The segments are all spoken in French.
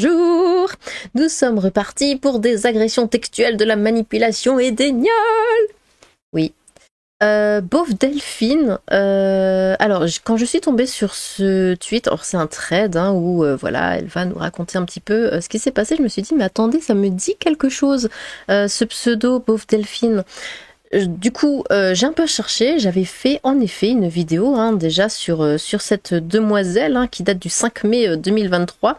bonjour. Nous sommes repartis pour des agressions textuelles, de la manipulation et des gnolls. Oui. Beauf Delphine, alors quand je suis tombée sur ce tweet, alors c'est un thread où voilà, elle va nous raconter un petit peu ce qui s'est passé, je me suis dit mais attendez, ça me dit quelque chose, ce pseudo Beauf Delphine. Du coup, j'ai un peu cherché, j'avais fait en effet une vidéo déjà sur cette demoiselle qui date du 5 mai 2023,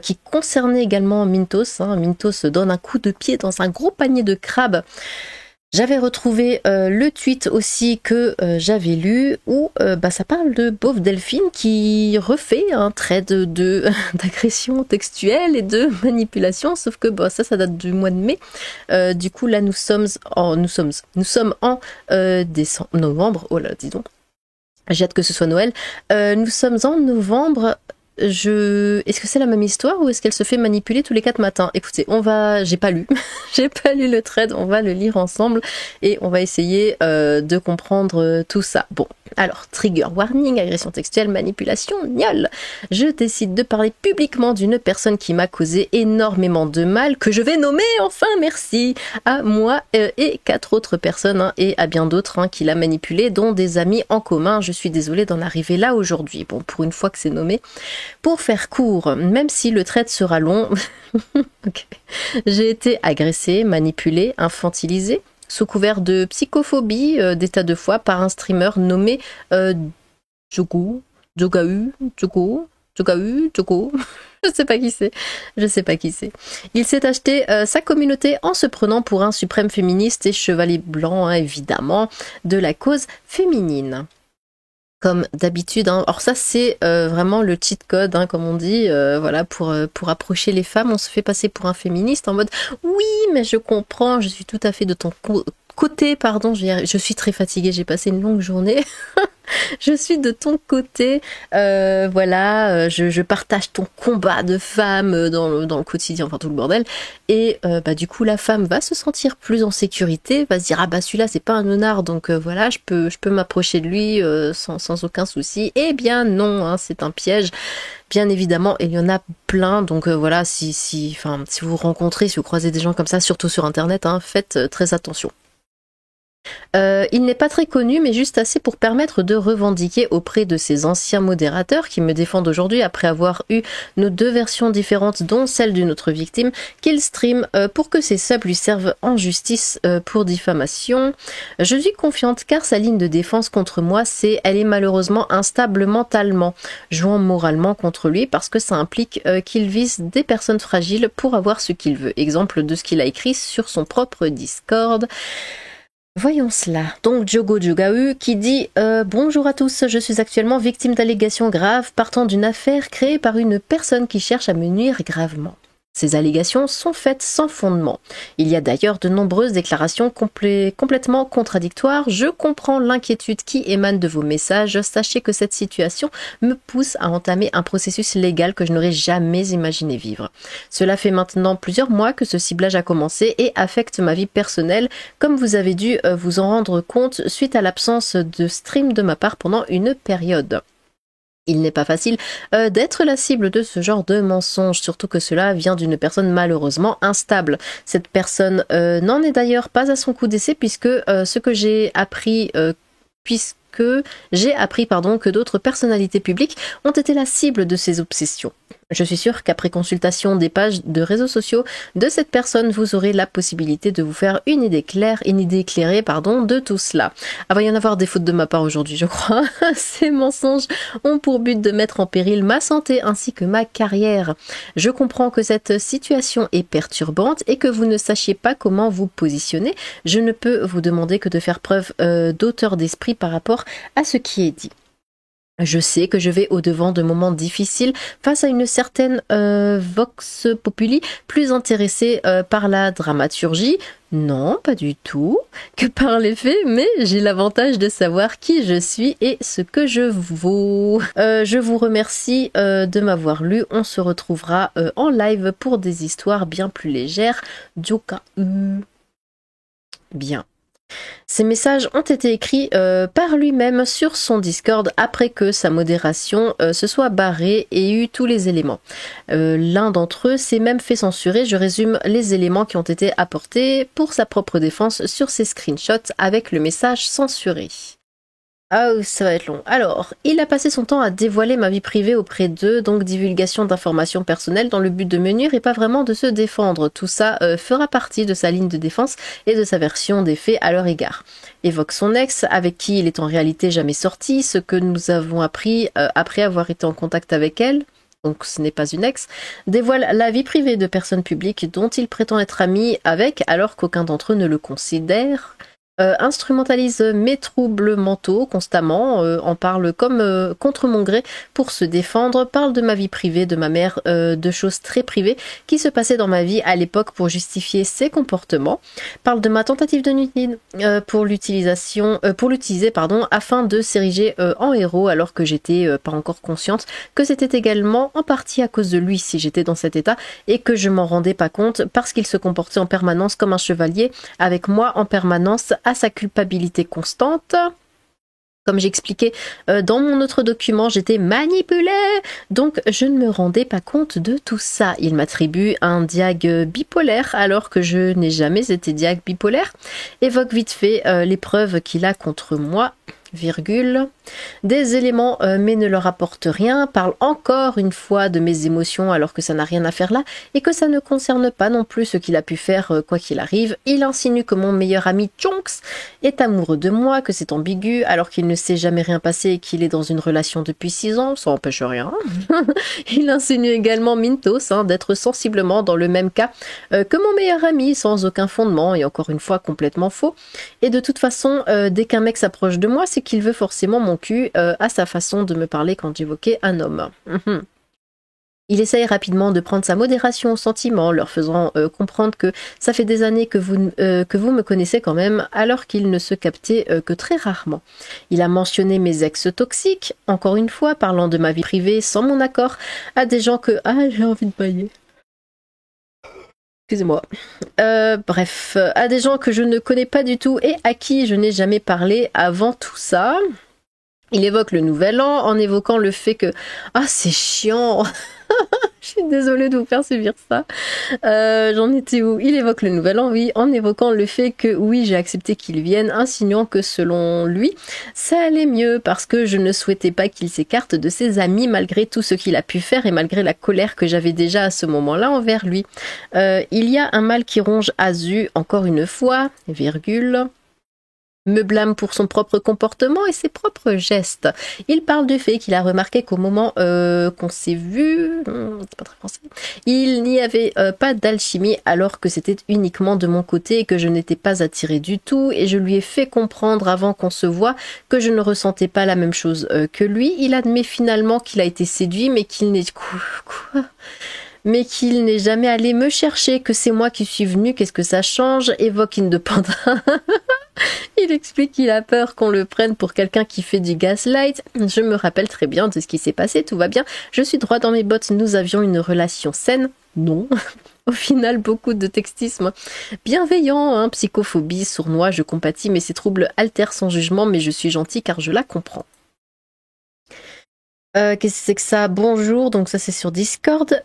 qui concernait également Mintos. Mintos donne un coup de pied dans un gros panier de crabes. J'avais retrouvé le tweet aussi que j'avais lu où ça parle de Beauf Delphine qui refait un trait d'agression textuelle et de manipulation, sauf que ça date du mois de mai. Du coup là nous sommes en novembre. Oh là, dis donc. J'ai hâte que ce soit Noël. Nous sommes en novembre. Est-ce que c'est la même histoire ou est-ce qu'elle se fait manipuler tous les 4 matins? Écoutez, j'ai pas lu, j'ai pas lu le thread, on va le lire ensemble et on va essayer de comprendre tout ça. Bon, alors, trigger warning, agression textuelle, manipulation, gnol. Je décide de parler publiquement d'une personne qui m'a causé énormément de mal, que je vais nommer, enfin, merci, à moi et 4 autres personnes, et à bien d'autres qui l'a manipulé, dont des amis en commun. Je suis désolée d'en arriver là aujourd'hui. Bon, pour une fois que c'est nommé. Pour faire court, même si le trait sera long, okay. J'ai été agressée, manipulée, infantilisée, sous couvert de psychophobie d'état de foi par un streamer nommé Jogo. Je sais pas qui c'est. Il s'est acheté sa communauté en se prenant pour un suprême féministe et chevalier blanc, évidemment, de la cause féminine. Comme d'habitude, alors ça c'est vraiment le cheat code, comme on dit, voilà, pour approcher les femmes, on se fait passer pour un féministe en mode oui, mais je comprends, je suis tout à fait de ton côté, pardon, je suis très fatiguée, j'ai passé une longue journée. Je suis de ton côté, voilà, je partage ton combat de femme dans le quotidien, enfin tout le bordel, et du coup la femme va se sentir plus en sécurité, va se dire celui-là c'est pas un nonnard, donc voilà, je peux m'approcher de lui sans aucun souci. Eh bien non, c'est un piège. Bien évidemment, il y en a plein, donc voilà, si vous rencontrez, si vous croisez des gens comme ça, surtout sur internet, faites très attention. Il n'est pas très connu, mais juste assez pour permettre de revendiquer auprès de ces anciens modérateurs qui me défendent aujourd'hui après avoir eu nos 2 versions différentes, dont celle d'une autre victime, qu'il stream pour que ses subs lui servent en justice pour diffamation. Je suis confiante car sa ligne de défense contre moi, elle est malheureusement instable mentalement, jouant moralement contre lui parce que ça implique qu'il vise des personnes fragiles pour avoir ce qu'il veut. Exemple de ce qu'il a écrit sur son propre Discord. Voyons cela. Donc Jogo Jogau qui dit bonjour à tous, je suis actuellement victime d'allégations graves partant d'une affaire créée par une personne qui cherche à me nuire gravement. Ces allégations sont faites sans fondement. Il y a d'ailleurs de nombreuses déclarations complètement contradictoires. Je comprends l'inquiétude qui émane de vos messages. Sachez que cette situation me pousse à entamer un processus légal que je n'aurais jamais imaginé vivre. Cela fait maintenant plusieurs mois que ce ciblage a commencé et affecte ma vie personnelle, comme vous avez dû vous en rendre compte suite à l'absence de stream de ma part pendant une période. Il n'est pas facile d'être la cible de ce genre de mensonges, surtout que cela vient d'une personne malheureusement instable. Cette personne n'en est d'ailleurs pas à son coup d'essai puisque j'ai appris que d'autres personnalités publiques ont été la cible de ces obsessions. Je suis sûre qu'après consultation des pages de réseaux sociaux de cette personne, vous aurez la possibilité de vous faire une idée éclairée de tout cela. Il va y en avoir des fautes de ma part aujourd'hui, je crois. Ces mensonges ont pour but de mettre en péril ma santé ainsi que ma carrière. Je comprends que cette situation est perturbante et que vous ne sachiez pas comment vous positionner. Je ne peux vous demander que de faire preuve d'auteur d'esprit par rapport à ce qui est dit. Je sais que je vais au-devant de moments difficiles face à une certaine Vox Populi plus intéressée par la dramaturgie, non, pas du tout, que par les faits, mais j'ai l'avantage de savoir qui je suis et ce que je vaux. Je vous remercie de m'avoir lu, on se retrouvera en live pour des histoires bien plus légères. Joka. Bien. Ces messages ont été écrits par lui-même sur son Discord après que sa modération se soit barrée et eut tous les éléments. L'un d'entre eux s'est même fait censurer. Je résume les éléments qui ont été apportés pour sa propre défense sur ses screenshots avec le message censuré. Ah, ça va être long. Alors, il a passé son temps à dévoiler ma vie privée auprès d'eux, donc divulgation d'informations personnelles dans le but de me nuire et pas vraiment de se défendre. Tout ça fera partie de sa ligne de défense et de sa version des faits à leur égard. Évoque son ex, avec qui il est en réalité jamais sorti, ce que nous avons appris après avoir été en contact avec elle. Donc ce n'est pas une ex, dévoile la vie privée de personnes publiques dont il prétend être ami avec alors qu'aucun d'entre eux ne le considère. Instrumentalise mes troubles mentaux constamment, en parle comme contre mon gré pour se défendre, parle de ma vie privée, de ma mère, de choses très privées qui se passaient dans ma vie à l'époque pour justifier ses comportements, parle de ma tentative de nuit pour l'utiliser afin de s'ériger en héros alors que j'étais pas encore consciente que c'était également en partie à cause de lui si j'étais dans cet état et que je m'en rendais pas compte parce qu'il se comportait en permanence comme un chevalier avec moi en permanence à sa culpabilité constante. Comme j'expliquais dans mon autre document, j'étais manipulée, donc je ne me rendais pas compte de tout ça. Il m'attribue un diag bipolaire alors que je n'ai jamais été diag bipolaire. Évoque vite fait les preuves qu'il a contre moi. Des éléments mais ne leur apporte rien, parle encore une fois de mes émotions alors que ça n'a rien à faire là et que ça ne concerne pas non plus ce qu'il a pu faire quoi qu'il arrive. Il insinue que mon meilleur ami Chonks est amoureux de moi, que c'est ambigu alors qu'il ne s'est jamais rien passé et qu'il est dans une relation depuis 6 ans, ça n'empêche rien. Il insinue également Mintos d'être sensiblement dans le même cas que mon meilleur ami sans aucun fondement et encore une fois complètement faux. Et de toute façon, dès qu'un mec s'approche de moi, c'est qu'il veut forcément mon cul à sa façon de me parler quand j'évoquais un homme. Il essaye rapidement de prendre sa modération aux sentiments, leur faisant comprendre que ça fait des années que vous me connaissez quand même, alors qu'il ne se captait que très rarement. Il a mentionné mes ex toxiques, encore une fois, parlant de ma vie privée sans mon accord, à des gens que... Ah, j'ai envie de bailler. Excusez-moi. Bref, à des gens que je ne connais pas du tout et à qui je n'ai jamais parlé avant tout ça. Il évoque le nouvel an en évoquant le fait que « Ah, c'est chiant !» Je suis désolée de vous faire subir ça. J'en étais où? Il évoque le nouvel an, oui, en évoquant le fait que oui, j'ai accepté qu'il vienne, insinuant que selon lui, ça allait mieux parce que je ne souhaitais pas qu'il s'écarte de ses amis malgré tout ce qu'il a pu faire et malgré la colère que j'avais déjà à ce moment-là envers lui. Il y a un mal qui ronge Azu, encore une fois, me blâme pour son propre comportement et ses propres gestes. Il parle du fait qu'il a remarqué qu'au moment qu'on s'est vu, c'est pas très français, il n'y avait pas d'alchimie alors que c'était uniquement de mon côté et que je n'étais pas attirée du tout et je lui ai fait comprendre avant qu'on se voit que je ne ressentais pas la même chose que lui. Il admet finalement qu'il a été séduit mais qu'il n'est... Quoi mais qu'il n'est jamais allé me chercher, que c'est moi qui suis venue, qu'est-ce que ça change? Évoque indépendant. Il explique qu'il a peur qu'on le prenne pour quelqu'un qui fait du gaslight. Je me rappelle très bien de ce qui s'est passé, tout va bien. Je suis droit dans mes bottes, nous avions une relation saine. Non. Au final, beaucoup de textisme bienveillant, psychophobie, sournois, je compatis, mais ces troubles altèrent son jugement, mais je suis gentil car je la comprends. Qu'est-ce que c'est que ça? Bonjour, donc ça c'est sur Discord.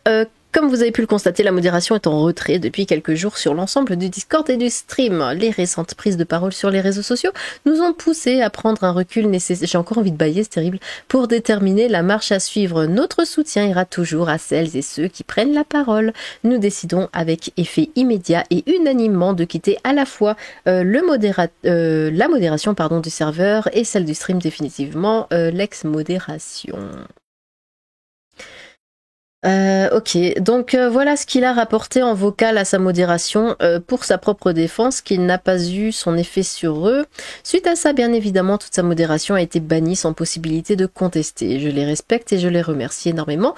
Comme vous avez pu le constater, la modération est en retrait depuis quelques jours sur l'ensemble du Discord et du stream. Les récentes prises de parole sur les réseaux sociaux nous ont poussé à prendre un recul nécessaire, j'ai encore envie de bâiller, c'est terrible, pour déterminer la marche à suivre. Notre soutien ira toujours à celles et ceux qui prennent la parole. Nous décidons avec effet immédiat et unanimement de quitter à la fois la modération du serveur et celle du stream définitivement, l'ex-modération. Ok, donc voilà ce qu'il a rapporté en vocal à sa modération pour sa propre défense, qu'il n'a pas eu son effet sur eux. Suite à ça, bien évidemment, toute sa modération a été bannie sans possibilité de contester. Je les respecte et je les remercie énormément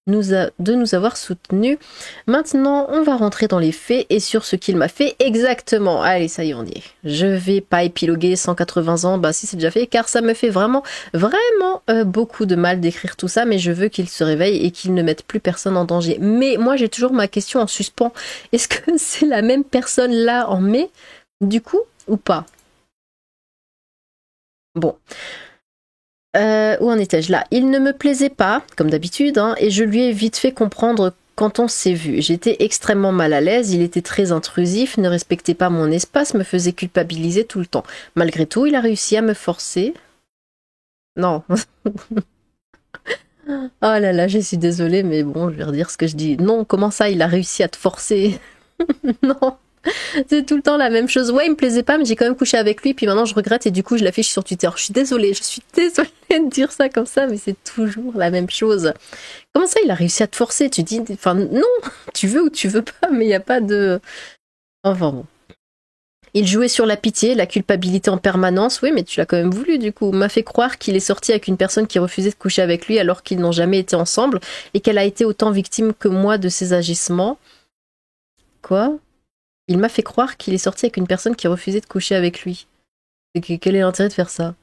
de nous avoir soutenus. Maintenant, on va rentrer dans les faits et sur ce qu'il m'a fait exactement. Allez, ça y est, on y est. Je vais pas épiloguer 180 ans, bah si c'est déjà fait, car ça me fait vraiment beaucoup de mal d'écrire tout ça, mais je veux qu'il se réveille et qu'il ne mette plus personne en danger. Mais moi, j'ai toujours ma question en suspens. Est-ce que c'est la même personne là en mai du coup, ou pas? Bon. Où en étais-je là? Il ne me plaisait pas, comme d'habitude, hein, et je lui ai vite fait comprendre quand on s'est vu. J'étais extrêmement mal à l'aise, il était très intrusif, ne respectait pas mon espace, me faisait culpabiliser tout le temps. Malgré tout, il a réussi à me forcer. Non. Oh là là, je suis désolée, mais bon, je vais redire ce que je dis. Non, comment ça, il a réussi à te forcer? Non. C'est tout le temps la même chose. Ouais, il me plaisait pas, mais j'ai quand même couché avec lui, puis maintenant je regrette et du coup je l'affiche sur Twitter. Je suis désolée de dire ça comme ça, mais c'est toujours la même chose. Comment ça, il a réussi à te forcer? Tu dis, enfin non, tu veux ou tu veux pas, mais il n'y a pas de... Enfin bon. Il jouait sur la pitié, la culpabilité en permanence. Oui, mais tu l'as quand même voulu du coup. M'a fait croire qu'il est sorti avec une personne qui refusait de coucher avec lui alors qu'ils n'ont jamais été ensemble et qu'elle a été autant victime que moi de ses agissements. Quoi? Il m'a fait croire qu'il est sorti avec une personne qui refusait de coucher avec lui. Et quel est l'intérêt de faire ça?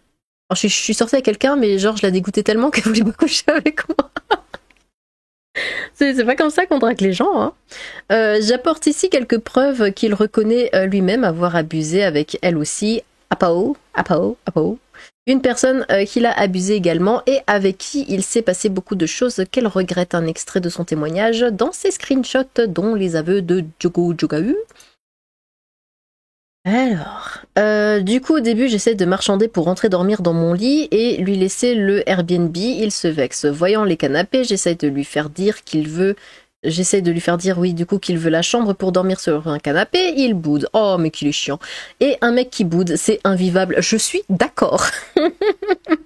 Alors, je suis sortie avec quelqu'un, mais genre, je la dégoûtais tellement qu'elle voulait pas coucher avec moi. C'est pas comme ça qu'on drague les gens, hein. J'apporte ici quelques preuves qu'il reconnaît lui-même avoir abusé avec elle aussi. Apao. Une personne qu'il a abusé également et avec qui il s'est passé beaucoup de choses qu'elle regrette. Un extrait de son témoignage dans ses screenshots, dont les aveux de Jogo Jogau. Alors, du coup, au début, j'essaie de marchander pour rentrer dormir dans mon lit et lui laisser le Airbnb. Il se vexe. Voyant les canapés, j'essaie de lui faire dire, oui, du coup, qu'il veut la chambre pour dormir sur un canapé. Il boude. Oh, mais qu'il est chiant. Et un mec qui boude, c'est invivable. Je suis d'accord.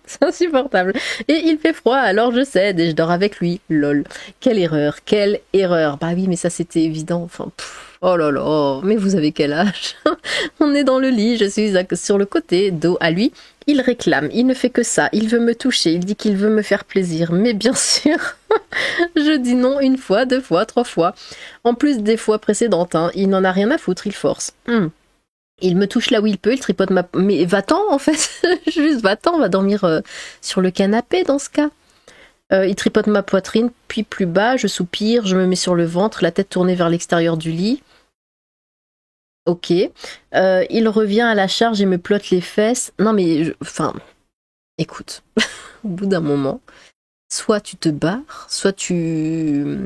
C'est insupportable. Et il fait froid, alors je cède et je dors avec lui. Lol. Quelle erreur, quelle erreur. Bah oui, mais ça, c'était évident. Enfin, oh là là, mais vous avez quel âge? On est dans le lit, je suis sur le côté, dos à lui. Il réclame, il ne fait que ça, il veut me toucher, il dit qu'il veut me faire plaisir. Mais bien sûr, je dis non une fois, 2 fois, 3 fois. En plus des fois précédentes, hein, il n'en a rien à foutre, il force. Il me touche là où il peut, il tripote ma... Mais va-t'en en fait, juste va-t'en, va dormir sur le canapé dans ce cas. Il tripote ma poitrine, puis plus bas, je soupire, je me mets sur le ventre, la tête tournée vers l'extérieur du lit. Ok. Il revient à la charge et me plotte les fesses. Non mais, enfin, écoute, au bout d'un moment, soit tu te barres, soit tu...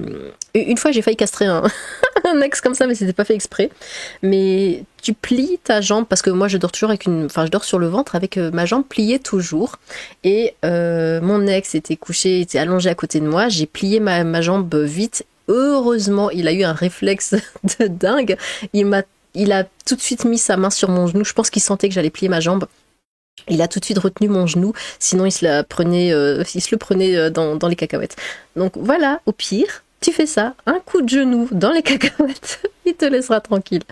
Une fois j'ai failli castrer un ex comme ça, mais c'était pas fait exprès. Mais tu plies ta jambe, parce que moi je dors toujours avec je dors sur le ventre avec ma jambe pliée toujours. Et mon ex était couché, était allongé à côté de moi. J'ai plié ma jambe vite. Heureusement, il a eu un réflexe de dingue. Il a tout de suite mis sa main sur mon genou. Je pense qu'il sentait que j'allais plier ma jambe. Il a tout de suite retenu mon genou, sinon il se le prenait dans les cacahuètes. Donc voilà, au pire, tu fais ça, un coup de genou dans les cacahuètes, il te laissera tranquille.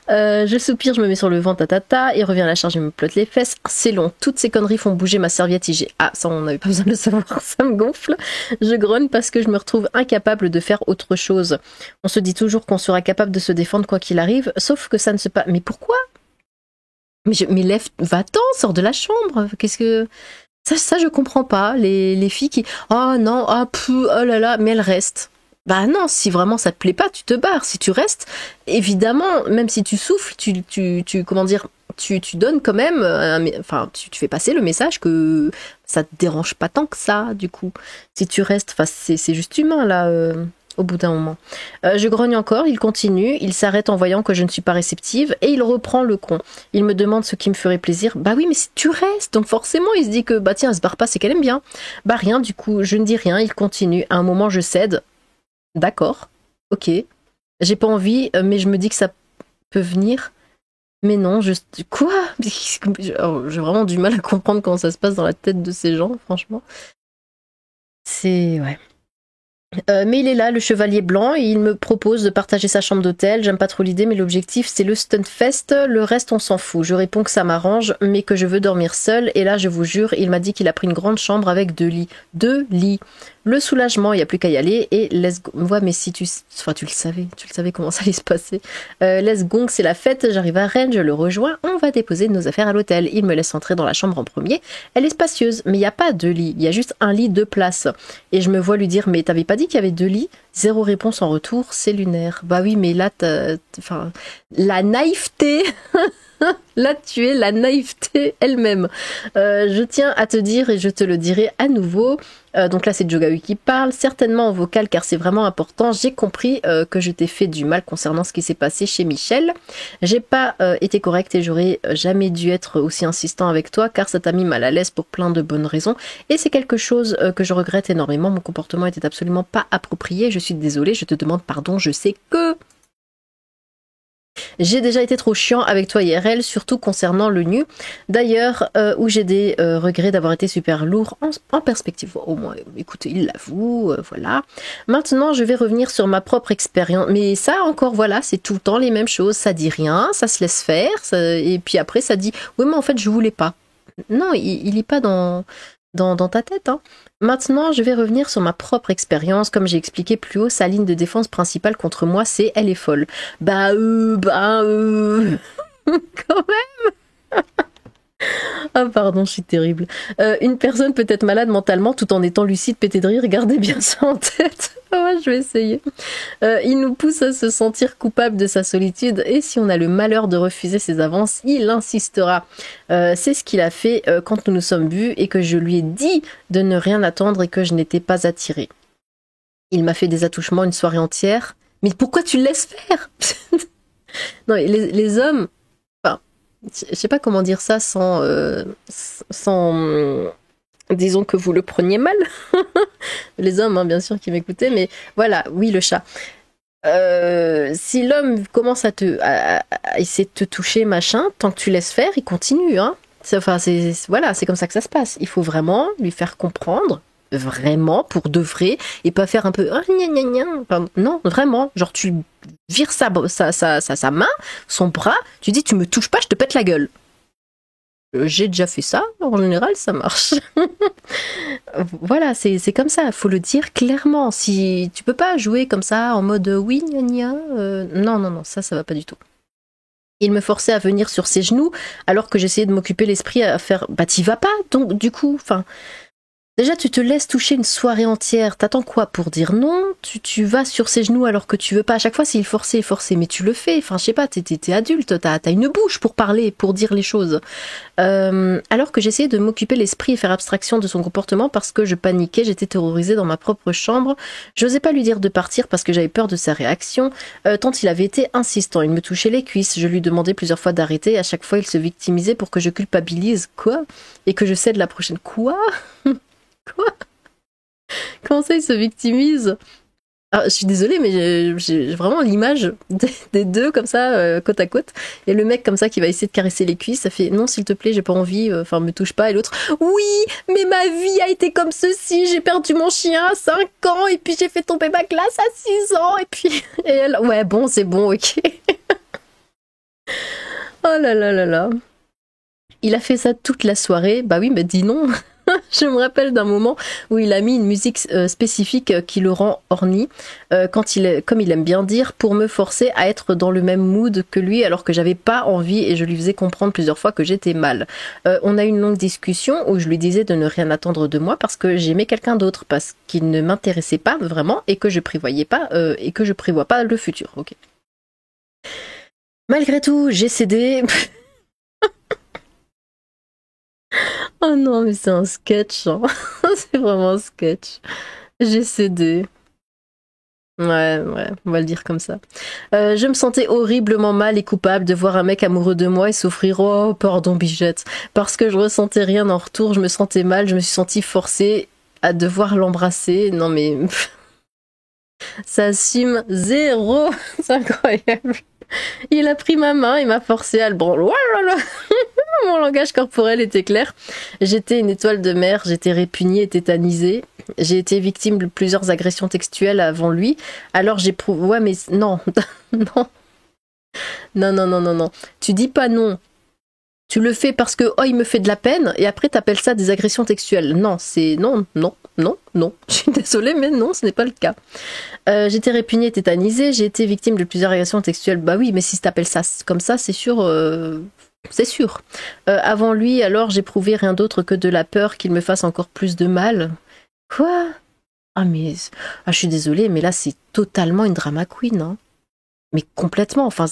Je soupire, je me mets sur le ventre, il revient à la charge et me plotte les fesses. C'est long, toutes ces conneries font bouger ma serviette IG. Ah, ça on n'avait pas besoin de le savoir, ça me gonfle. Je grogne parce que je me retrouve incapable de faire autre chose. On se dit toujours qu'on sera capable de se défendre quoi qu'il arrive, sauf que ça ne se passe... Mais pourquoi ? Mais lève, va-t'en, sors de la chambre. Qu'est-ce que... Ça, je comprends pas. Les filles qui... Oh non, oh là là, mais elles restent. Bah non, si vraiment ça te plaît pas, tu te barres. Si tu restes, évidemment, même si tu souffles, comment dire, tu donnes quand même... tu fais passer le message que ça te dérange pas tant que ça, du coup. Si tu restes, c'est juste humain, là... Au bout d'un moment. Je grogne encore, il continue, il s'arrête en voyant que je ne suis pas réceptive et il reprend le con. Il me demande ce qui me ferait plaisir. Bah oui, mais si tu restes, donc forcément il se dit que bah tiens, elle se barre pas, c'est qu'elle aime bien. Bah rien, du coup, je ne dis rien, il continue. À un moment, je cède. D'accord, ok. J'ai pas envie, mais je me dis que ça peut venir. Mais non, quoi? J'ai vraiment du mal à comprendre comment ça se passe dans la tête de ces gens, franchement. C'est... ouais. Mais il est là, le chevalier blanc, et il me propose de partager sa chambre d'hôtel. J'aime pas trop l'idée, mais l'objectif c'est le Stunfest. Le reste, on s'en fout. Je réponds que ça m'arrange, mais que je veux dormir seule. Et là, je vous jure, il m'a dit qu'il a pris une grande chambre avec 2 lits. 2 lits. Le soulagement, il n'y a plus qu'à y aller. Et let's go. Ouais, mais si tu le savais comment ça allait se passer. Let's gong, c'est la fête. J'arrive à Rennes, je le rejoins. On va déposer nos affaires à l'hôtel. Il me laisse entrer dans la chambre en premier. Elle est spacieuse, mais il n'y a pas 2 lits. Il y a juste un lit, 2 places. Et je me vois lui dire, mais t'avais pas dit qu'il y avait 2 lits? 0 réponse en retour, c'est lunaire. Bah oui, mais là, la naïveté. Là, tu es la naïveté elle-même. Je tiens à te dire, et je te le dirai à nouveau, donc là c'est Jogawi qui parle, certainement en vocal car c'est vraiment important. J'ai compris que je t'ai fait du mal concernant ce qui s'est passé chez Michel. J'ai pas été correcte et j'aurais jamais dû être aussi insistant avec toi car ça t'a mis mal à l'aise pour plein de bonnes raisons. Et c'est quelque chose que je regrette énormément. Mon comportement était absolument pas approprié. Je suis désolée, je te demande pardon, je sais que... J'ai déjà été trop chiant avec toi IRL, surtout concernant le nu. D'ailleurs, où j'ai des regrets d'avoir été super lourd en perspective. Au moins, écoutez, il l'avoue, voilà. Maintenant, je vais revenir sur ma propre expérience. Mais ça, encore, voilà, c'est tout le temps les mêmes choses. Ça dit rien, ça se laisse faire. Et puis après, ça dit, oui, mais en fait, je voulais pas. Non, il est pas dans ta tête, hein. Maintenant, je vais revenir sur ma propre expérience. Comme j'ai expliqué plus haut, sa ligne de défense principale contre moi, c'est elle est folle. Quand même. Ah pardon, je suis terrible. Une personne peut être malade mentalement tout en étant lucide, pété de rire, gardez bien ça en tête. Ouais, je vais essayer. Il nous pousse à se sentir coupable de sa solitude et si on a le malheur de refuser ses avances, il insistera. C'est ce qu'il a fait quand nous nous sommes vus et que je lui ai dit de ne rien attendre et que je n'étais pas attirée. Il m'a fait des attouchements une soirée entière. Mais pourquoi tu le laisses faire? Non, les hommes... Je sais pas comment dire ça sans disons que vous le preniez mal. Les hommes, hein, bien sûr, qui m'écoutaient, mais voilà, oui, le chat. Si l'homme commence à essayer de te toucher, machin, tant que tu laisses faire, il continue, hein. Voilà, c'est comme ça que ça se passe. Il faut vraiment lui faire comprendre, vraiment, pour de vrai, et pas faire un peu enfin, non, vraiment, genre tu vires sa main, son bras, tu dis tu me touches pas, je te pète la gueule. J'ai déjà fait ça, en général ça marche. Voilà, c'est comme ça, faut le dire clairement. Si tu peux pas jouer comme ça en mode oui gna gna, non, ça va pas du tout. Il me forçait à venir sur ses genoux alors que j'essayais de m'occuper l'esprit à faire bah t'y vas pas, donc du coup, enfin. Déjà, tu te laisses toucher une soirée entière. T'attends quoi pour dire non? Tu vas sur ses genoux alors que tu veux pas. À chaque fois, s'il forçait, mais tu le fais. Enfin, je sais pas, t'es adulte, t'as une bouche pour parler, pour dire les choses. Alors que j'essayais de m'occuper l'esprit et faire abstraction de son comportement parce que je paniquais, j'étais terrorisée dans ma propre chambre. J'osais pas lui dire de partir parce que j'avais peur de sa réaction. Tant il avait été insistant, il me touchait les cuisses. Je lui demandais plusieurs fois d'arrêter. À chaque fois, il se victimisait pour que je culpabilise. Quoi? Et que je cède la prochaine. Quoi? Quoi? Comment ça, il se victimise? Alors, je suis désolée, mais j'ai vraiment l'image des deux comme ça, côte à côte. Et le mec comme ça qui va essayer de caresser les cuisses, ça fait non, s'il te plaît, j'ai pas envie, enfin, me touche pas. Et l'autre, oui, mais ma vie a été comme ceci, j'ai perdu mon chien à 5 ans, et puis j'ai fait tomber ma glace à 6 ans, et puis. Et elle, ouais, bon, c'est bon, ok. Oh là là là là. Il a fait ça toute la soirée, bah oui, mais dis non. Je me rappelle d'un moment où il a mis une musique spécifique qui le rend orni, comme il aime bien dire, pour me forcer à être dans le même mood que lui alors que j'avais pas envie et je lui faisais comprendre plusieurs fois que j'étais mal. On a eu une longue discussion où je lui disais de ne rien attendre de moi parce que j'aimais quelqu'un d'autre, parce qu'il ne m'intéressait pas vraiment et que je prévoyais pas et que je prévois pas le futur. Ok. Malgré tout, j'ai cédé. Oh non, mais c'est un sketch, hein. C'est vraiment un sketch. J'ai cédé. Ouais, on va le dire comme ça. Je me sentais horriblement mal et coupable de voir un mec amoureux de moi et s'offrir, oh, pardon, bichette. Parce que je ressentais rien en retour, je me sentais mal, je me suis sentie forcée à devoir l'embrasser. Non mais... Ça assume zéro. C'est incroyable. Il a pris ma main et m'a forcé à le branler. Mon langage corporel était clair. J'étais une étoile de mer, j'étais répugnée et tétanisée. J'ai été victime de plusieurs agressions textuelles avant lui. Alors j'éprouve... Ouais, mais non. Non. Non. Tu dis pas non. Tu le fais parce que, oh, il me fait de la peine, et après t'appelles ça des agressions textuelles. Non, c'est non, non, non, non. Je suis désolée, mais non, ce n'est pas le cas. J'étais répugnée et tétanisée, j'ai été victime de plusieurs agressions textuelles. Bah oui, mais si t'appelles ça comme ça, c'est sûr. C'est sûr. Avant lui, alors, j'éprouvais rien d'autre que de la peur qu'il me fasse encore plus de mal. Quoi? Ah, mais. Ah, je suis désolée, mais là, c'est totalement une drama queen, hein. Mais complètement. Enfin,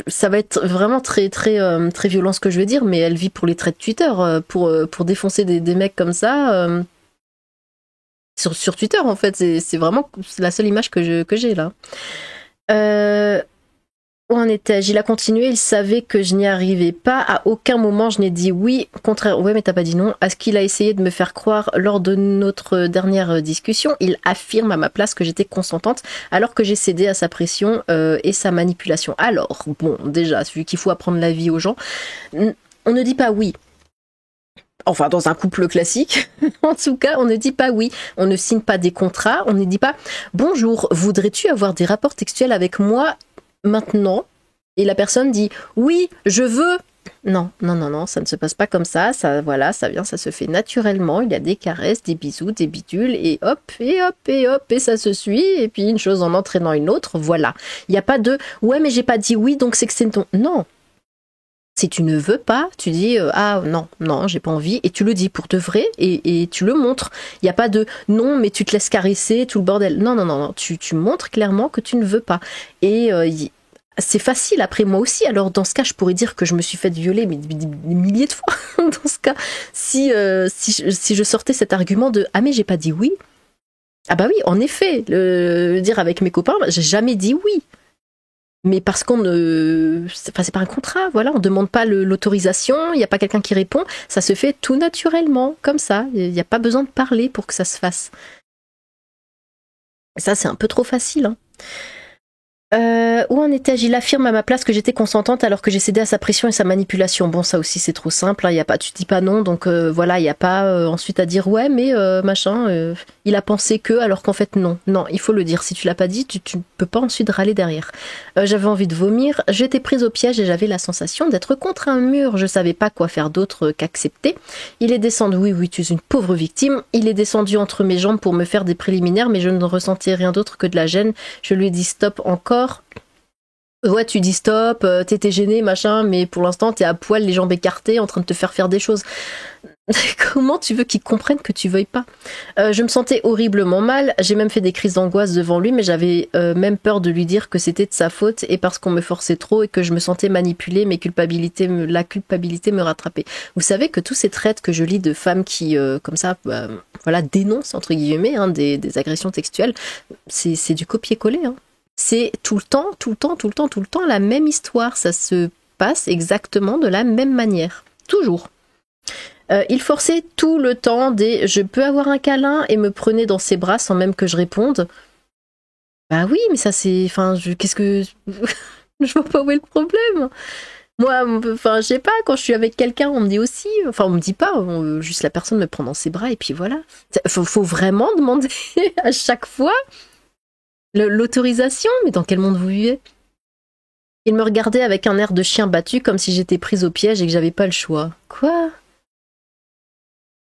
ça va être vraiment très, très, très violent ce que je vais dire, mais elle vit pour les traits de Twitter, pour défoncer des mecs comme ça. Sur Twitter, en fait, c'est vraiment la seule image que j'ai là. Où en étais-je? Il a continué, il savait que je n'y arrivais pas. À aucun moment je n'ai dit oui. Contraire, ouais, mais t'as pas dit non. À ce qu'il a essayé de me faire croire lors de notre dernière discussion, il affirme à ma place que j'étais consentante, alors que j'ai cédé à sa pression et sa manipulation. Alors, bon, déjà, vu qu'il faut apprendre la vie aux gens, on ne dit pas oui. Enfin, dans un couple classique, en tout cas, on ne dit pas oui. On ne signe pas des contrats. On ne dit pas « Bonjour, voudrais-tu avoir des rapports textuels avec moi maintenant ?» Et la personne dit « Oui, je veux !» Non, non, non, non, ça ne se passe pas comme ça. Ça, voilà, ça vient, ça se fait naturellement. Il y a des caresses, des bisous, des bidules, et hop, et hop, et hop, et ça se suit. Et puis une chose en entraînant une autre, voilà. Il n'y a pas de « Ouais, mais j'ai pas dit oui, donc c'est que c'est ton... » Non. Si tu ne veux pas, tu dis ah non, non, j'ai pas envie, et tu le dis pour de vrai, et tu le montres. Il n'y a pas de non, mais tu te laisses caresser, tout le bordel. Non, non, non, non. Tu montres clairement que tu ne veux pas. Et c'est facile après moi aussi. Alors dans ce cas, je pourrais dire que je me suis fait violer mais des milliers de fois. Dans ce cas, si je sortais cet argument de ah mais j'ai pas dit oui. Ah bah oui, en effet, le dire avec mes copains, j'ai jamais dit oui. Mais parce qu'on ne... Enfin, c'est pas un contrat, voilà, on demande pas l'autorisation, il n'y a pas quelqu'un qui répond, ça se fait tout naturellement, comme ça. Il n'y a pas besoin de parler pour que ça se fasse. Ça, c'est un peu trop facile, hein. Où en étais-je? Il affirme à ma place que j'étais consentante alors que j'ai cédé à sa pression et sa manipulation. Bon, ça aussi c'est trop simple, hein, y a pas, tu dis pas non, donc voilà, il n'y a pas ensuite à dire ouais, mais machin, il a pensé que, alors qu'en fait non. Non, il faut le dire, si tu l'as pas dit, tu ne peux pas ensuite râler derrière. J'avais envie de vomir, j'étais prise au piège et j'avais la sensation d'être contre un mur, je savais pas quoi faire d'autre qu'accepter. Il est descendu, oui, tu es une pauvre victime, il est descendu entre mes jambes pour me faire des préliminaires, mais je ne ressentais rien d'autre que de la gêne. Je lui ai dit stop encore. Ouais, tu dis stop, t'étais gêné, machin, mais pour l'instant, t'es à poil, les jambes écartées, en train de te faire des choses. Comment tu veux qu'ils comprennent que tu veuilles pas? Je me sentais horriblement mal, j'ai même fait des crises d'angoisse devant lui, mais j'avais même peur de lui dire que c'était de sa faute et parce qu'on me forçait trop et que je me sentais manipulée, la culpabilité me rattrapait. Vous savez que tous ces traits que je lis de femmes qui, comme ça, voilà, dénoncent, entre guillemets, hein, des agressions textuelles, c'est du copier-coller, hein. C'est tout le temps la même histoire. Ça se passe exactement de la même manière. Toujours. Il forçait tout le temps des « je peux avoir un câlin » et me prenait dans ses bras sans même que je réponde. Bah oui, mais ça c'est... Enfin, qu'est-ce que... je vois pas où est le problème. Moi, enfin, je sais pas, quand je suis avec quelqu'un, on me dit aussi... Enfin, on me dit pas, juste la personne me prend dans ses bras et puis voilà. Faut vraiment demander à chaque fois... L'autorisation? Mais dans quel monde vous vivez? Il me regardait avec un air de chien battu, comme si j'étais prise au piège et que j'avais pas le choix. Quoi?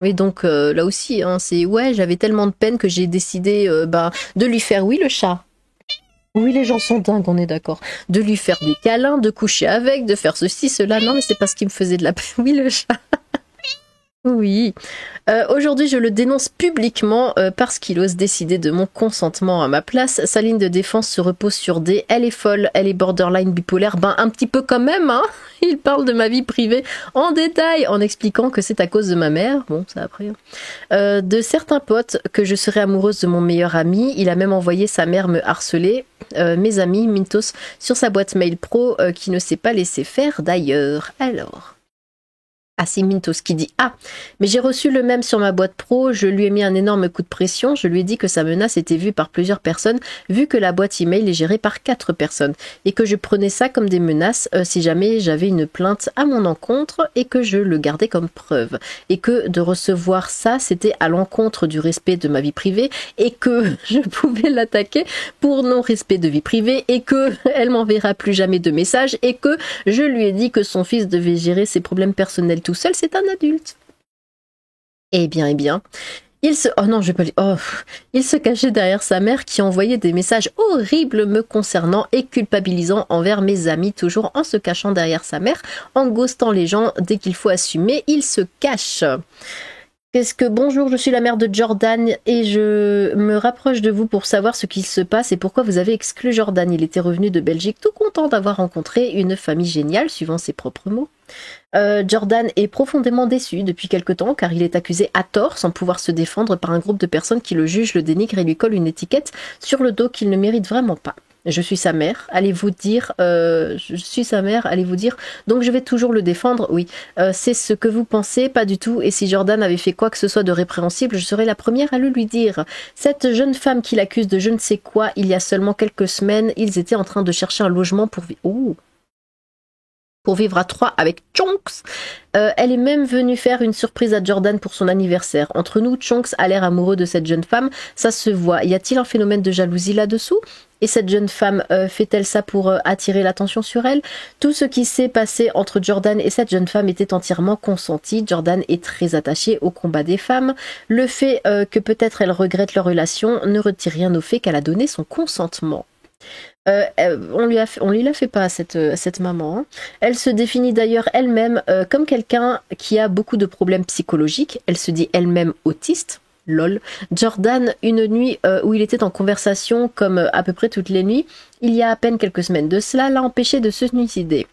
Oui, donc là aussi, hein, c'est ouais, j'avais tellement de peine que j'ai décidé de lui faire, oui, le chat. Oui, les gens sont dingues, on est d'accord. De lui faire des câlins, de coucher avec, de faire ceci, cela. Non, mais c'est pas ce qui me faisait de la peine. Oui, le chat. Oui. Aujourd'hui, je le dénonce publiquement parce qu'il ose décider de mon consentement à ma place. Sa ligne de défense se repose sur des « elle est folle, elle est borderline bipolaire ». Ben, un petit peu quand même, hein. Il parle de ma vie privée en détail en expliquant que c'est à cause de ma mère. Bon, ça après. De certains potes que je serais amoureuse de mon meilleur ami. Il a même envoyé sa mère me harceler. Mes amis, Mintos, sur sa boîte mail pro qui ne s'est pas laissé faire d'ailleurs. Alors... Asimintos qui dit ah, mais j'ai reçu le même sur ma boîte pro, je lui ai mis un énorme coup de pression, je lui ai dit que sa menace était vue par plusieurs personnes, vu que la boîte email est gérée par 4 personnes, et que je prenais ça comme des menaces si jamais j'avais une plainte à mon encontre et que je le gardais comme preuve, et que de recevoir ça c'était à l'encontre du respect de ma vie privée et que je pouvais l'attaquer pour non-respect de vie privée et que elle m'enverra plus jamais de messages et que je lui ai dit que son fils devait gérer ses problèmes personnels tout seul, c'est un adulte. Eh bien, il se... Oh non, je vais pas lui... Oh, il se cachait derrière sa mère qui envoyait des messages horribles me concernant et culpabilisant envers mes amis, toujours en se cachant derrière sa mère, en ghostant les gens dès qu'il faut assumer, il se cache. Bonjour, je suis la mère de Jordan et je me rapproche de vous pour savoir ce qu'il se passe et pourquoi vous avez exclu Jordan. Il était revenu de Belgique tout content d'avoir rencontré une famille géniale, suivant ses propres mots. Jordan est profondément déçu depuis quelque temps car il est accusé à tort sans pouvoir se défendre par un groupe de personnes qui le jugent, le dénigrent et lui collent une étiquette sur le dos qu'il ne mérite vraiment pas. Je suis sa mère, allez-vous dire, donc je vais toujours le défendre, oui. C'est ce que vous pensez, pas du tout, et si Jordan avait fait quoi que ce soit de répréhensible, je serais la première à le lui dire. Cette jeune femme qui l'accuse de je ne sais quoi, il y a seulement quelques semaines, ils étaient en train de chercher un logement pour vivre à 3 avec Chonks. Elle est même venue faire une surprise à Jordan pour son anniversaire. Entre nous, Chonks a l'air amoureux de cette jeune femme, ça se voit. Y a-t-il un phénomène de jalousie là-dessous ? Et cette jeune femme fait-elle ça pour attirer l'attention sur elle ? Tout ce qui s'est passé entre Jordan et cette jeune femme était entièrement consenti. Jordan est très attaché au combat des femmes. Le fait que peut-être elle regrette leur relation ne retire rien au fait qu'elle a donné son consentement. On lui l'a fait pas cette maman. Hein. Elle se définit d'ailleurs elle-même comme quelqu'un qui a beaucoup de problèmes psychologiques. Elle se dit elle-même autiste. Lol. Jordan, une nuit où il était en conversation comme à peu près toutes les nuits, il y a à peine quelques semaines de cela, l'a empêché de se suicider.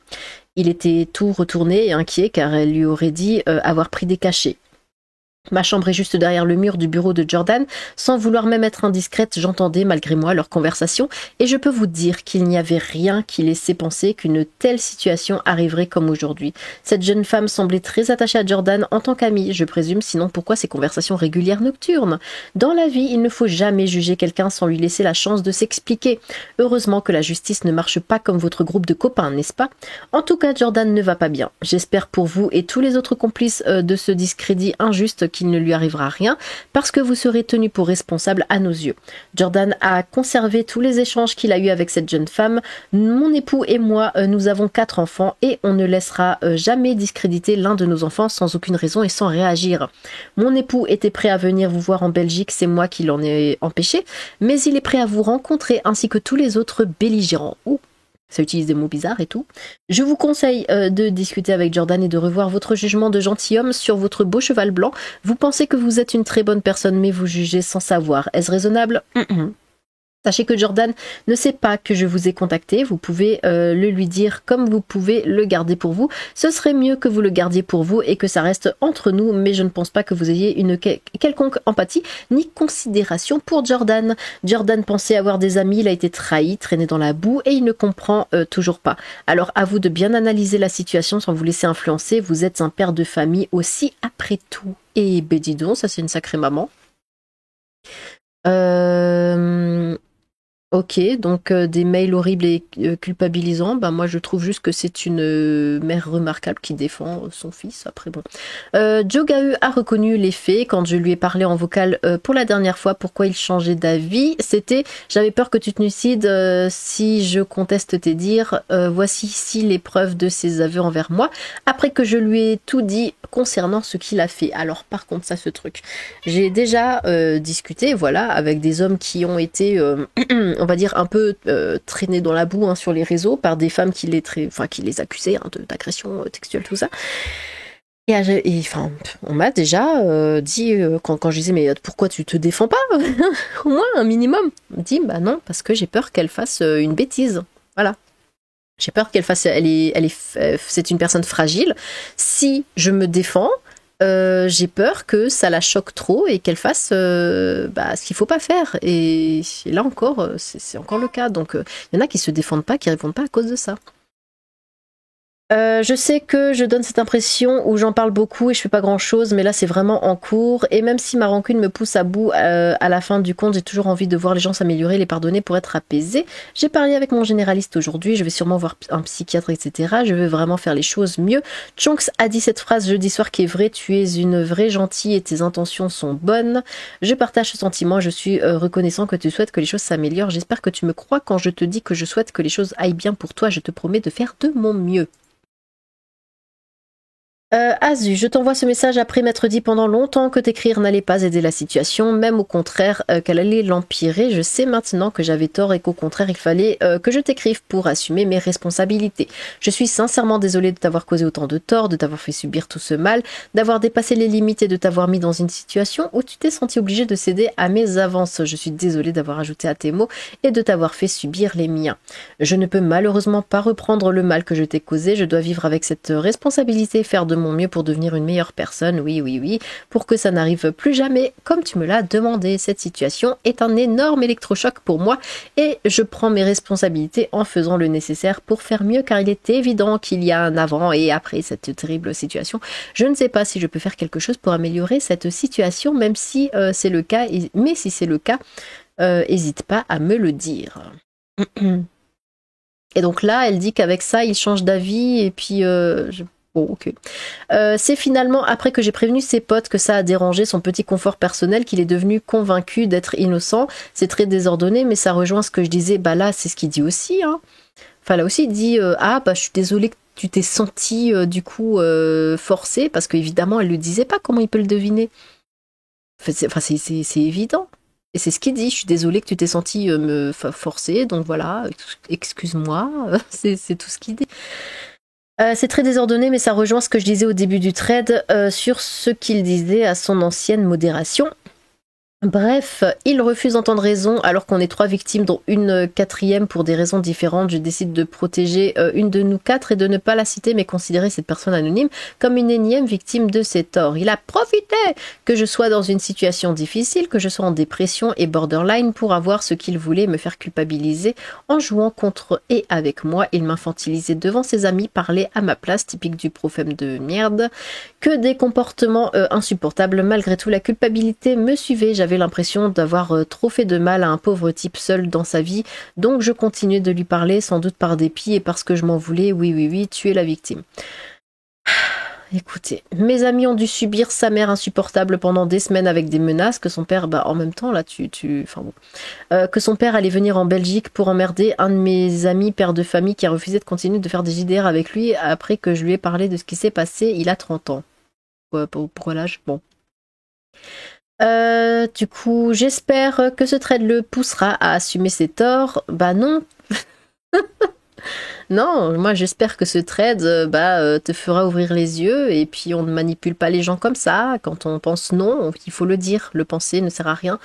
Il était tout retourné et inquiet car elle lui aurait dit avoir pris des cachets. Ma chambre est juste derrière le mur du bureau de Jordan. Sans vouloir même être indiscrète, j'entendais malgré moi leur conversation et je peux vous dire qu'il n'y avait rien qui laissait penser qu'une telle situation arriverait comme aujourd'hui. Cette jeune femme semblait très attachée à Jordan en tant qu'amie, je présume, sinon pourquoi ces conversations régulières nocturnes ? Dans la vie, il ne faut jamais juger quelqu'un sans lui laisser la chance de s'expliquer. Heureusement que la justice ne marche pas comme votre groupe de copains, n'est-ce pas ? En tout cas, Jordan ne va pas bien. J'espère pour vous et tous les autres complices de ce discrédit injuste qu'il ne lui arrivera rien parce que vous serez tenu pour responsable à nos yeux. Jordan a conservé tous les échanges qu'il a eus avec cette jeune femme. Mon époux et moi, nous avons 4 enfants et on ne laissera jamais discréditer l'un de nos enfants sans aucune raison et sans réagir. Mon époux était prêt à venir vous voir en Belgique, c'est moi qui l'en ai empêché, mais il est prêt à vous rencontrer ainsi que tous les autres belligérants. Ça utilise des mots bizarres et tout. Je vous conseille de discuter avec Jordan et de revoir votre jugement de gentilhomme sur votre beau cheval blanc. Vous pensez que vous êtes une très bonne personne, mais vous jugez sans savoir. Est-ce raisonnable ? Sachez que Jordan ne sait pas que je vous ai contacté, vous pouvez le lui dire comme vous pouvez le garder pour vous. Ce serait mieux que vous le gardiez pour vous et que ça reste entre nous, mais je ne pense pas que vous ayez une quelconque empathie ni considération pour Jordan. Jordan pensait avoir des amis, il a été trahi, traîné dans la boue et il ne comprend toujours pas. Alors à vous de bien analyser la situation sans vous laisser influencer, vous êtes un père de famille aussi après tout. Et ben dis donc, ça c'est une sacrée maman. Ok, donc des mails horribles et culpabilisants, moi je trouve juste que c'est une mère remarquable qui défend son fils, après bon. Joe Gahu a reconnu les faits quand je lui ai parlé en vocal pour la dernière fois pourquoi il changeait d'avis, c'était « j'avais peur que tu te nuicides si je conteste tes dires, voici ici les preuves de ses aveux envers moi », après que je lui ai tout dit concernant ce qu'il a fait. Alors par contre ça ce truc, j'ai déjà discuté voilà avec des hommes qui ont été on va dire un peu traînés dans la boue sur les réseaux par des femmes qui les accusaient d'agression textuelle, tout ça. Et on m'a déjà dit, quand je disais, mais pourquoi tu te défends pas au moins un minimum. On me dit, bah non, parce que j'ai peur qu'elle fasse une bêtise. Voilà. J'ai peur qu'elle fasse, c'est une personne fragile. Si je me défends, j'ai peur que ça la choque trop et qu'elle fasse ce qu'il faut pas faire. Et là encore, c'est encore le cas. Donc, il y en a qui se défendent pas, qui répondent pas à cause de ça. Je sais que je donne cette impression où j'en parle beaucoup et je fais pas grand chose, mais là c'est vraiment en cours. Et même si ma rancune me pousse à bout, à la fin du compte, j'ai toujours envie de voir les gens s'améliorer, les pardonner pour être apaisés. J'ai parlé avec mon généraliste aujourd'hui, je vais sûrement voir un psychiatre, etc. Je veux vraiment faire les choses mieux. Chunks a dit cette phrase jeudi soir qui est vraie, tu es une vraie gentille et tes intentions sont bonnes. Je partage ce sentiment, je suis reconnaissant que tu souhaites que les choses s'améliorent. J'espère que tu me crois quand je te dis que je souhaite que les choses aillent bien pour toi. Je te promets de faire de mon mieux. Azu, je t'envoie ce message après m'être dit pendant longtemps que t'écrire n'allait pas aider la situation, même au contraire qu'elle allait l'empirer. Je sais maintenant que j'avais tort et qu'au contraire il fallait que je t'écrive pour assumer mes responsabilités. Je suis sincèrement désolée de t'avoir causé autant de tort, de t'avoir fait subir tout ce mal, d'avoir dépassé les limites et de t'avoir mis dans une situation où tu t'es senti obligé de céder à mes avances. Je suis désolée d'avoir ajouté à tes mots et de t'avoir fait subir les miens. Je ne peux malheureusement pas reprendre le mal que je t'ai causé, je dois vivre avec cette responsabilité et faire de mon mieux pour devenir une meilleure personne, oui, pour que ça n'arrive plus jamais comme tu me l'as demandé. Cette situation est un énorme électrochoc pour moi et je prends mes responsabilités en faisant le nécessaire pour faire mieux car il est évident qu'il y a un avant et après cette terrible situation. Je ne sais pas si je peux faire quelque chose pour améliorer cette situation, même si c'est le cas, mais si c'est le cas, hésite pas à me le dire. Et donc là, elle dit qu'avec ça, il change d'avis et puis bon, ok. C'est finalement après que j'ai prévenu ses potes que ça a dérangé son petit confort personnel qu'il est devenu convaincu d'être innocent. C'est très désordonné, mais ça rejoint ce que je disais. Bah là, c'est ce qu'il dit aussi. Hein. Enfin là aussi, il dit ah bah je suis désolée que tu t'es senti du coup forcé parce qu'évidemment elle le disait pas. Comment il peut le deviner? Enfin c'est évident. Et c'est ce qu'il dit. Je suis désolée que tu t'es senti me forcer. Donc voilà, excuse-moi. C'est tout ce qu'il dit. C'est très désordonné, mais ça rejoint ce que je disais au début du thread sur ce qu'il disait à son ancienne modération. Bref, il refuse d'entendre raison alors qu'on est 3 victimes, dont une quatrième pour des raisons différentes. Je décide de protéger une de nous 4 et de ne pas la citer mais considérer cette personne anonyme comme une énième victime de ses torts. Il a profité que je sois dans une situation difficile, que je sois en dépression et borderline pour avoir ce qu'il voulait, me faire culpabiliser en jouant contre et avec moi. Il m'infantilisait devant ses amis, parlait à ma place, typique du prophète de merde. Que des comportements insupportables. Malgré tout, la culpabilité me suivait. J'avais l'impression d'avoir trop fait de mal à un pauvre type seul dans sa vie. Donc je continuais de lui parler, sans doute par dépit et parce que je m'en voulais. Oui, tu es la victime. Écoutez, mes amis ont dû subir sa mère insupportable pendant des semaines avec des menaces que son père, bah en même temps là enfin bon, que son père allait venir en Belgique pour emmerder un de mes amis père de famille qui a refusé de continuer de faire des JDR avec lui après que je lui ai parlé de ce qui s'est passé. Il a 30 ans. Pourquoi l'âge? Bon. Du coup, j'espère que ce trade le poussera à assumer ses torts. Bah non. Non, moi j'espère que ce trade te fera ouvrir les yeux et puis on ne manipule pas les gens comme ça. Quand on pense non, il faut le dire. Le penser ne sert à rien.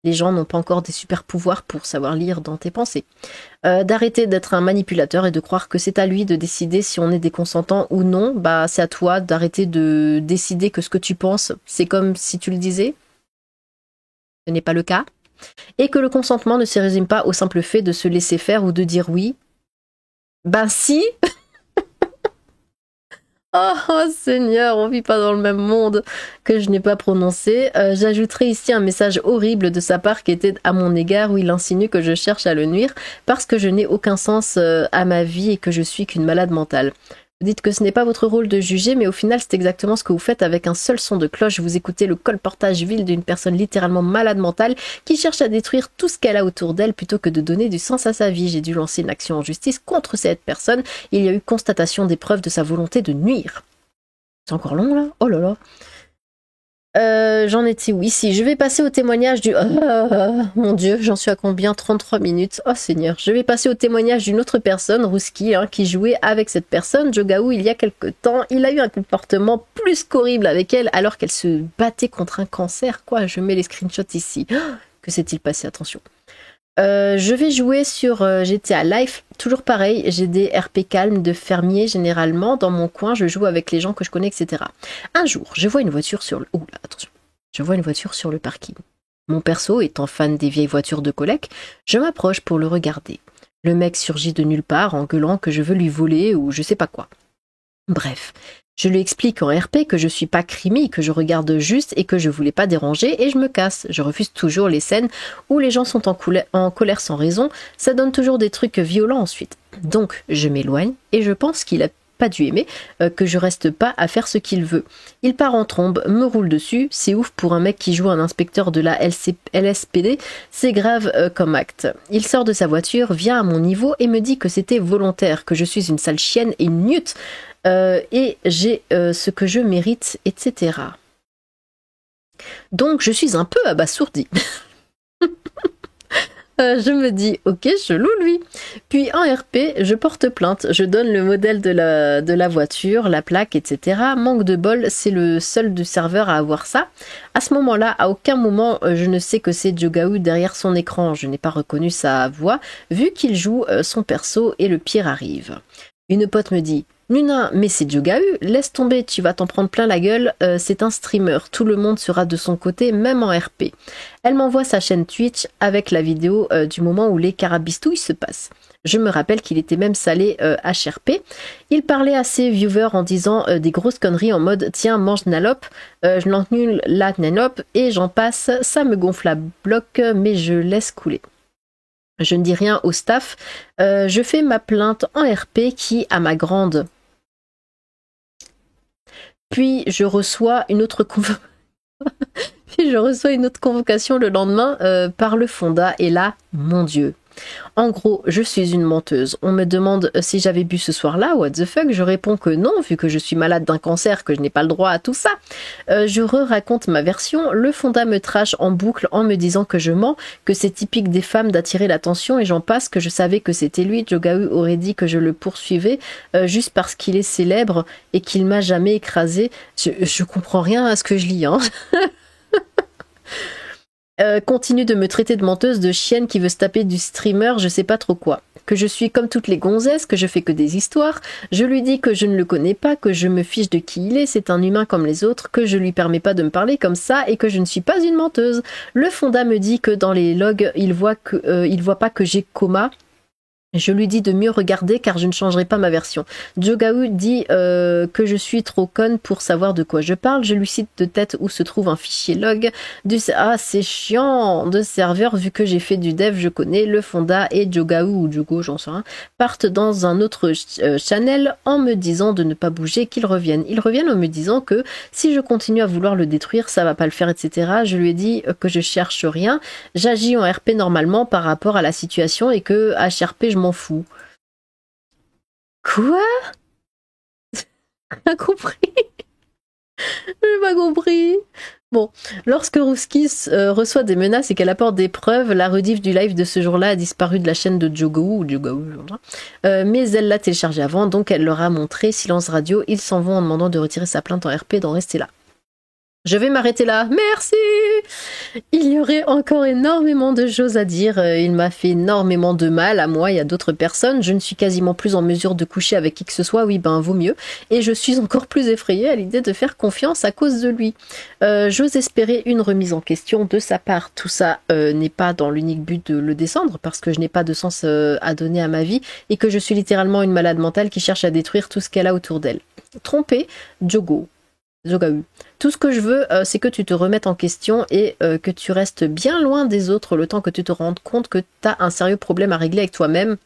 Les gens n'ont pas encore des super pouvoirs pour savoir lire dans tes pensées. D'arrêter d'être un manipulateur et de croire que c'est à lui de décider si on est des consentants ou non. Bah c'est à toi d'arrêter de décider que ce que tu penses, c'est comme si tu le disais. Ce n'est pas le cas. Et que le consentement ne se résume pas au simple fait de se laisser faire ou de dire oui. Ben si. Oh Seigneur, on vit pas dans le même monde que je n'ai pas prononcé. J'ajouterai ici un message horrible de sa part qui était à mon égard où il insinue que je cherche à le nuire parce que je n'ai aucun sens à ma vie et que je suis qu'une malade mentale. Vous dites que ce n'est pas votre rôle de juger, mais au final, c'est exactement ce que vous faites avec un seul son de cloche. Vous écoutez le colportage vil d'une personne littéralement malade mentale qui cherche à détruire tout ce qu'elle a autour d'elle plutôt que de donner du sens à sa vie. J'ai dû lancer une action en justice contre cette personne. Il y a eu constatation des preuves de sa volonté de nuire. C'est encore long, là? Oh là là. J'en étais où ici. Je vais passer au témoignage du... mon Dieu, j'en suis à combien? 33 minutes. Oh Seigneur. Je vais passer au témoignage d'une autre personne, Ruski, qui jouait avec cette personne, Jogaou, il y a quelque temps. Il a eu un comportement plus qu'horrible avec elle alors qu'elle se battait contre un cancer. Quoi, je mets les screenshots ici. Que s'est-il passé? Attention. Je vais jouer sur GTA Life, toujours pareil, j'ai des RP calmes de fermier généralement, dans mon coin je joue avec les gens que je connais, etc. Un jour, je vois une voiture sur le... Ouh là, attention. Je vois une voiture sur le parking. Mon perso étant fan des vieilles voitures de collègue, je m'approche pour le regarder. Le mec surgit de nulle part en gueulant que je veux lui voler ou je sais pas quoi. Bref, je lui explique en RP que je suis pas crimi, que je regarde juste et que je voulais pas déranger et je me casse. Je refuse toujours les scènes où les gens sont en colère sans raison, ça donne toujours des trucs violents ensuite. Donc je m'éloigne et je pense qu'il a pas dû aimer, que je reste pas à faire ce qu'il veut. Il part en trombe, me roule dessus, c'est ouf pour un mec qui joue un inspecteur de la LSPD, c'est grave comme acte. Il sort de sa voiture, vient à mon niveau et me dit que c'était volontaire, que je suis une sale chienne et une gnute, et j'ai ce que je mérite, etc. Donc je suis un peu abasourdie. Je me dis, ok, chelou lui. Puis en RP, je porte plainte, je donne le modèle de la voiture, la plaque, etc. Manque de bol, c'est le seul du serveur à avoir ça. À ce moment-là, à aucun moment, je ne sais que c'est Jogahu derrière son écran. Je n'ai pas reconnu sa voix, vu qu'il joue son perso et le pire arrive. Une pote me dit, Nuna, mais c'est Jogahu, laisse tomber, tu vas t'en prendre plein la gueule, c'est un streamer, tout le monde sera de son côté, même en RP. Elle m'envoie sa chaîne Twitch avec la vidéo du moment où les carabistouilles se passent. Je me rappelle qu'il était même salé HRP. Il parlait à ses viewers en disant des grosses conneries en mode tiens, mange Nalop, je l'ennuie la Nalop et j'en passe, ça me gonfle à bloc, mais je laisse couler. Je ne dis rien au staff, je fais ma plainte en RP qui, à ma grande. Puis je reçois une autre convocation le lendemain par le Fonda et là, mon Dieu. En gros, je suis une menteuse. On me demande si j'avais bu ce soir-là, what the fuck, je réponds que non, vu que je suis malade d'un cancer, que je n'ai pas le droit à tout ça. Je raconte ma version, le Fonda me trash en boucle en me disant que je mens, que c'est typique des femmes d'attirer l'attention et j'en passe, que je savais que c'était lui, Jogahu aurait dit que je le poursuivais juste parce qu'il est célèbre et qu'il m'a jamais écrasé. Je comprends rien à ce que je lis, hein. Continue de me traiter de menteuse, de chienne qui veut se taper du streamer, je sais pas trop quoi. Que je suis comme toutes les gonzesses, que je fais que des histoires. Je lui dis que je ne le connais pas, que je me fiche de qui il est, c'est un humain comme les autres, que je lui permets pas de me parler comme ça et que je ne suis pas une menteuse. Le Fonda me dit que dans les logs, il voit pas que j'ai coma. Je lui dis de mieux regarder car je ne changerai pas ma version. Jogahu dit que je suis trop conne pour savoir de quoi je parle. Je lui cite de tête où se trouve un fichier log. Ah, c'est chiant de serveur vu que j'ai fait du dev, je connais le Fonda et Jogahu ou Jogo, j'en sais rien, partent dans un autre channel en me disant de ne pas bouger, qu'ils reviennent. Ils reviennent en me disant que si je continue à vouloir le détruire, ça va pas le faire, etc. Je lui ai dit que je cherche rien. J'agis en RP normalement par rapport à la situation et que HRP je m'en fous. Quoi? J'ai pas compris. J'ai pas compris. Bon, lorsque Ruskis reçoit des menaces et qu'elle apporte des preuves, la rediff du live de ce jour-là a disparu de la chaîne de Jogahu, mais elle l'a téléchargé avant, donc elle leur a montré silence radio. Ils s'en vont en demandant de retirer sa plainte en RP et d'en rester là. Je vais m'arrêter là. Merci. Il y aurait encore énormément de choses à dire. Il m'a fait énormément de mal à moi et à d'autres personnes. Je ne suis quasiment plus en mesure de coucher avec qui que ce soit. Oui, ben vaut mieux. Et je suis encore plus effrayée à l'idée de faire confiance à cause de lui. J'ose espérer une remise en question de sa part. Tout ça n'est pas dans l'unique but de le descendre parce que je n'ai pas de sens à donner à ma vie et que je suis littéralement une malade mentale qui cherche à détruire tout ce qu'elle a autour d'elle. Tromper, Jogahu. Tout ce que je veux, c'est que tu te remettes en question et que tu restes bien loin des autres le temps que tu te rendes compte que tu as un sérieux problème à régler avec toi-même.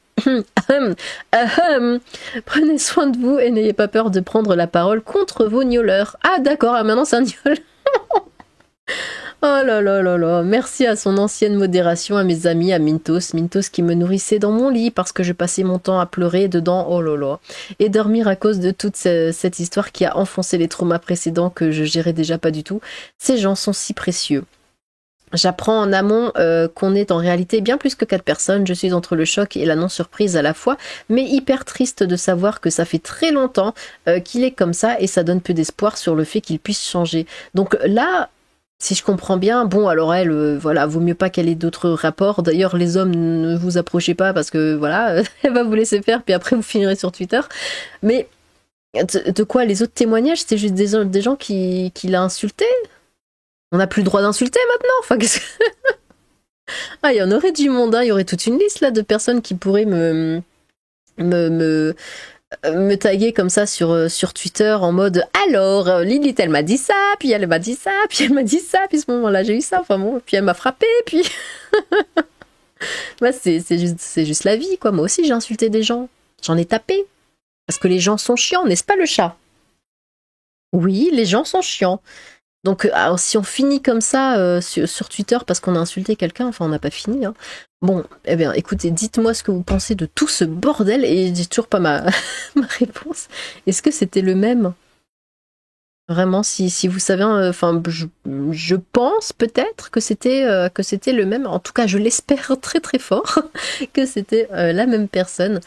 Prenez soin de vous et n'ayez pas peur de prendre la parole contre vos gnoleurs. Ah d'accord, maintenant c'est un gnôle. Oh là là là là, merci à son ancienne modération, à mes amis, à Mintos qui me nourrissait dans mon lit parce que je passais mon temps à pleurer dedans, oh là là, et dormir à cause de toute cette histoire qui a enfoncé les traumas précédents que je gérais déjà pas du tout. Ces gens sont si précieux. J'apprends en amont qu'on est en réalité bien plus que 4 personnes. Je suis entre le choc et la non-surprise à la fois, mais hyper triste de savoir que ça fait très longtemps qu'il est comme ça et ça donne peu d'espoir sur le fait qu'il puisse changer. Donc là, si je comprends bien, bon alors elle, voilà, vaut mieux pas qu'elle ait d'autres rapports. D'ailleurs, les hommes, ne vous approchez pas parce que voilà, elle va vous laisser faire, puis après vous finirez sur Twitter. Mais de quoi les autres témoignages, c'est juste des gens qui l'a insulté. On n'a plus le droit d'insulter maintenant. Enfin, qu'est-ce que... Ah, il y en aurait du monde, hein. Il y aurait toute une liste là de personnes qui pourraient me me taguer comme ça sur Twitter en mode alors Lilith elle m'a dit ça, puis elle m'a dit ça, puis elle m'a dit ça, puis à ce moment-là j'ai eu ça, enfin bon, puis elle m'a frappé, puis ouais, c'est juste la vie quoi. Moi aussi j'ai insulté des gens, j'en ai tapé parce que les gens sont chiants, n'est-ce pas le chat? Oui, les gens sont chiants. Donc, alors, si on finit comme ça sur Twitter parce qu'on a insulté quelqu'un, enfin, on n'a pas fini. Hein. Bon, eh bien, écoutez, dites-moi ce que vous pensez de tout ce bordel et j'ai toujours pas ma, ma réponse. Est-ce que c'était le même? Vraiment, si vous savez, enfin, je pense peut-être que c'était le même. En tout cas, je l'espère très très fort que c'était la même personne.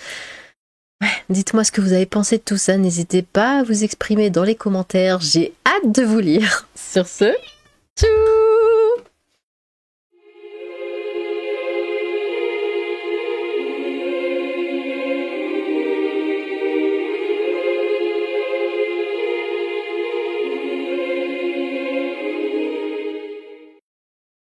Dites-moi ce que vous avez pensé de tout ça. N'hésitez pas à vous exprimer dans les commentaires. J'ai hâte de vous lire. Sur ce, tchou!